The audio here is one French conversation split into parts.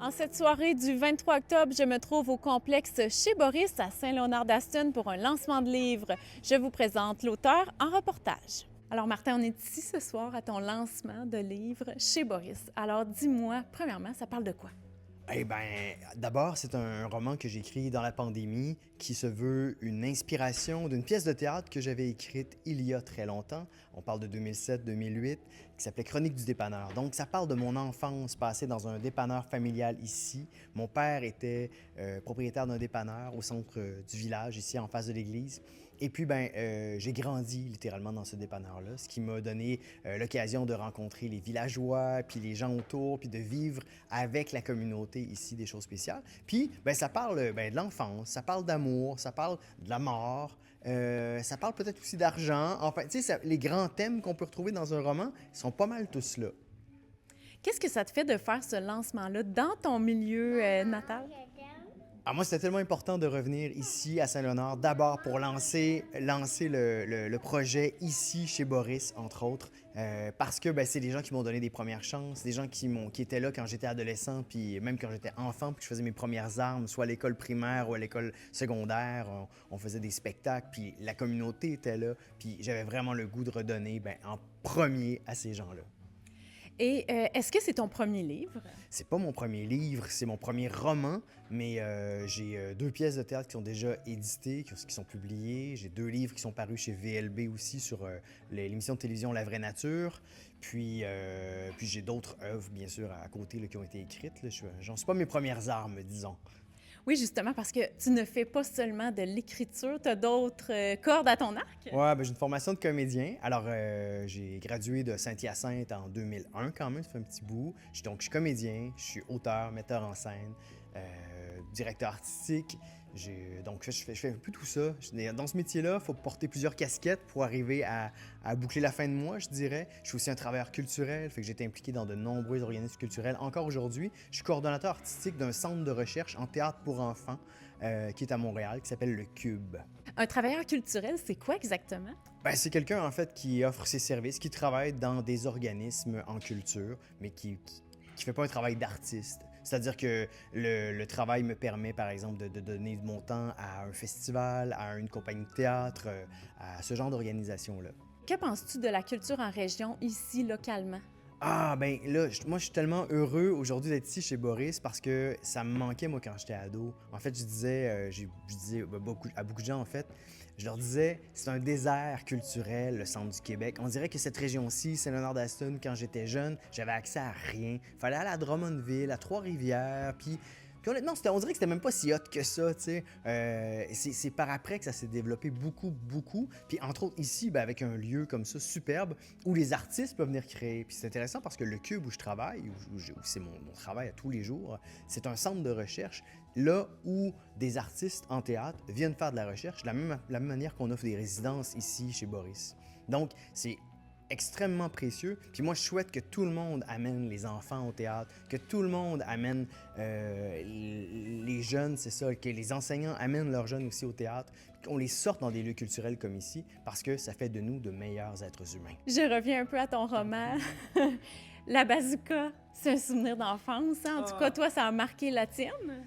En cette soirée du 23 octobre, je me trouve au complexe chez Boris à Saint-Léonard-d'Aston pour un lancement de livre. Je vous présente l'auteur en reportage. Alors Martin, on est ici ce soir à ton lancement de livre chez Boris. Alors dis-moi, premièrement, ça parle de quoi? Eh bien, d'abord, c'est un roman que j'ai écrit dans la pandémie qui se veut une inspiration d'une pièce de théâtre que j'avais écrite il y a très longtemps. On parle de 2007-2008, qui s'appelait Chronique du dépanneur. Donc, ça parle de mon enfance passée dans un dépanneur familial ici. Mon père était propriétaire d'un dépanneur au centre du village, ici en face de l'église. Et puis, j'ai grandi littéralement dans ce dépanneur-là, ce qui m'a donné l'occasion de rencontrer les villageois, puis les gens autour, puis de vivre avec la communauté ici des choses spéciales. Puis, ça parle de l'enfance, ça parle d'amour, ça parle de la mort, ça parle peut-être aussi d'argent. Enfin, tu sais, les grands thèmes qu'on peut retrouver dans un roman sont pas mal tous là. Qu'est-ce que ça te fait de faire ce lancement-là dans ton milieu natal? Ah, moi, c'était tellement important de revenir ici à Saint-Léonard, d'abord pour lancer le projet ici chez Boris, entre autres, parce que c'est des gens qui m'ont donné des premières chances, des gens qui étaient là quand j'étais adolescent, puis même quand j'étais enfant, puis que je faisais mes premières armes, soit à l'école primaire ou à l'école secondaire, on faisait des spectacles, puis la communauté était là, puis j'avais vraiment le goût de redonner en premier à ces gens-là. Et est-ce que c'est ton premier livre? C'est pas mon premier livre, c'est mon premier roman, mais j'ai deux pièces de théâtre qui sont déjà éditées, qui sont publiées. J'ai deux livres qui sont parus chez VLB aussi sur l'émission de télévision La Vraie Nature. Puis j'ai d'autres œuvres, bien sûr, à côté là, qui ont été écrites. Là. J'en suis pas mes premières armes, disons. Oui, justement, parce que tu ne fais pas seulement de l'écriture, tu as d'autres cordes à ton arc. Ouais, j'ai une formation de comédien. Alors, j'ai gradué de Saint-Hyacinthe en 2001 quand même, ça fait un petit bout. Donc, je suis comédien, je suis auteur, metteur en scène, directeur artistique. Donc, je fais un peu tout ça. Dans ce métier-là, il faut porter plusieurs casquettes pour arriver à boucler la fin de mois, je dirais. Je suis aussi un travailleur culturel, fait que j'ai été impliqué dans de nombreux organismes culturels. Encore aujourd'hui, je suis coordonnateur artistique d'un centre de recherche en théâtre pour enfants qui est à Montréal, qui s'appelle le Cube. Un travailleur culturel, c'est quoi exactement? C'est quelqu'un, en fait, qui offre ses services, qui travaille dans des organismes en culture, mais qui fait pas un travail d'artiste. C'est-à-dire que le travail me permet, par exemple, de donner mon temps à un festival, à une compagnie de théâtre, à ce genre d'organisation-là. Que penses-tu de la culture en région, ici, localement? Ah, là, moi, je suis tellement heureux aujourd'hui d'être ici chez Boris parce que ça me manquait, moi, quand j'étais ado. En fait, je disais à beaucoup de gens, en fait, je leur disais, c'est un désert culturel, le centre du Québec. On dirait que cette région-ci, Saint-Léonard-d'Aston, quand j'étais jeune, j'avais accès à rien. Fallait aller à Drummondville, à Trois-Rivières, puis honnêtement, on dirait que c'était même pas si hot que ça, tu sais. C'est par après que ça s'est développé beaucoup, beaucoup. Puis entre autres ici, avec un lieu comme ça, superbe, où les artistes peuvent venir créer. Puis c'est intéressant parce que le Cube où je travaille, où c'est mon travail à tous les jours, c'est un centre de recherche, là où des artistes en théâtre viennent faire de la recherche, de la même manière qu'on offre des résidences ici chez Boris. Donc, c'est extrêmement précieux. Puis moi, je souhaite que tout le monde amène les enfants au théâtre, que tout le monde amène les jeunes, c'est ça, que les enseignants amènent leurs jeunes aussi au théâtre, qu'on les sorte dans des lieux culturels comme ici, parce que ça fait de nous de meilleurs êtres humains. Je reviens un peu à ton roman. La bazooka, c'est un souvenir d'enfance. Hein? En tout cas, toi, ça a marqué la tienne.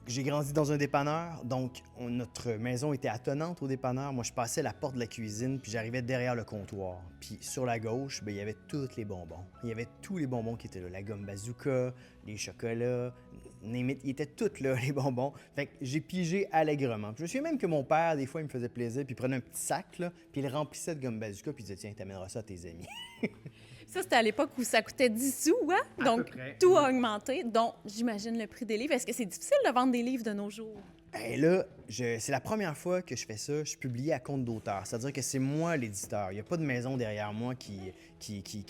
J'ai grandi dans un dépanneur, donc notre maison était attenante au dépanneur. Moi, je passais la porte de la cuisine, puis j'arrivais derrière le comptoir. Puis sur la gauche, il y avait tous les bonbons. Il y avait tous les bonbons qui étaient là. La gomme bazooka, les chocolats, name it, ils étaient tous là, les bonbons. Fait que j'ai pigé allègrement. Puis je me souviens même que mon père, des fois, il me faisait plaisir, puis il prenait un petit sac, là, puis il remplissait de gomme bazooka, puis il disait, tiens, t'amèneras ça à tes amis. Ça, c'était à l'époque où ça coûtait 10 sous, hein? À Donc, peu près. tout a augmenté, dont, j'imagine, le prix des livres. Est-ce que c'est difficile de vendre des livres de nos jours? Et là, c'est la première fois que je fais ça. Je publie à compte d'auteur. C'est-à-dire que c'est moi l'éditeur. Il n'y a pas de maison derrière moi qui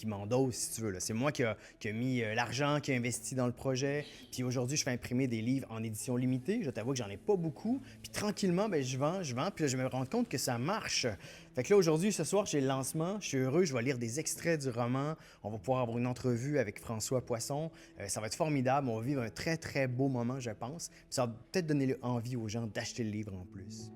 m'endosse, si tu veux. Là. C'est moi qui a mis l'argent, qui a investi dans le projet. Puis aujourd'hui, je fais imprimer des livres en édition limitée. Je t'avoue que j'en ai pas beaucoup. Puis tranquillement, je vends. Puis là, je me rends compte que ça marche. Fait que là, aujourd'hui, ce soir, j'ai le lancement. Je suis heureux. Je vais lire des extraits du roman. On va pouvoir avoir une entrevue avec François Poisson. Ça va être formidable. On va vivre un très, très beau moment, je pense. Puis ça va peut-être donner envie aux gens d'acheter le livre en plus.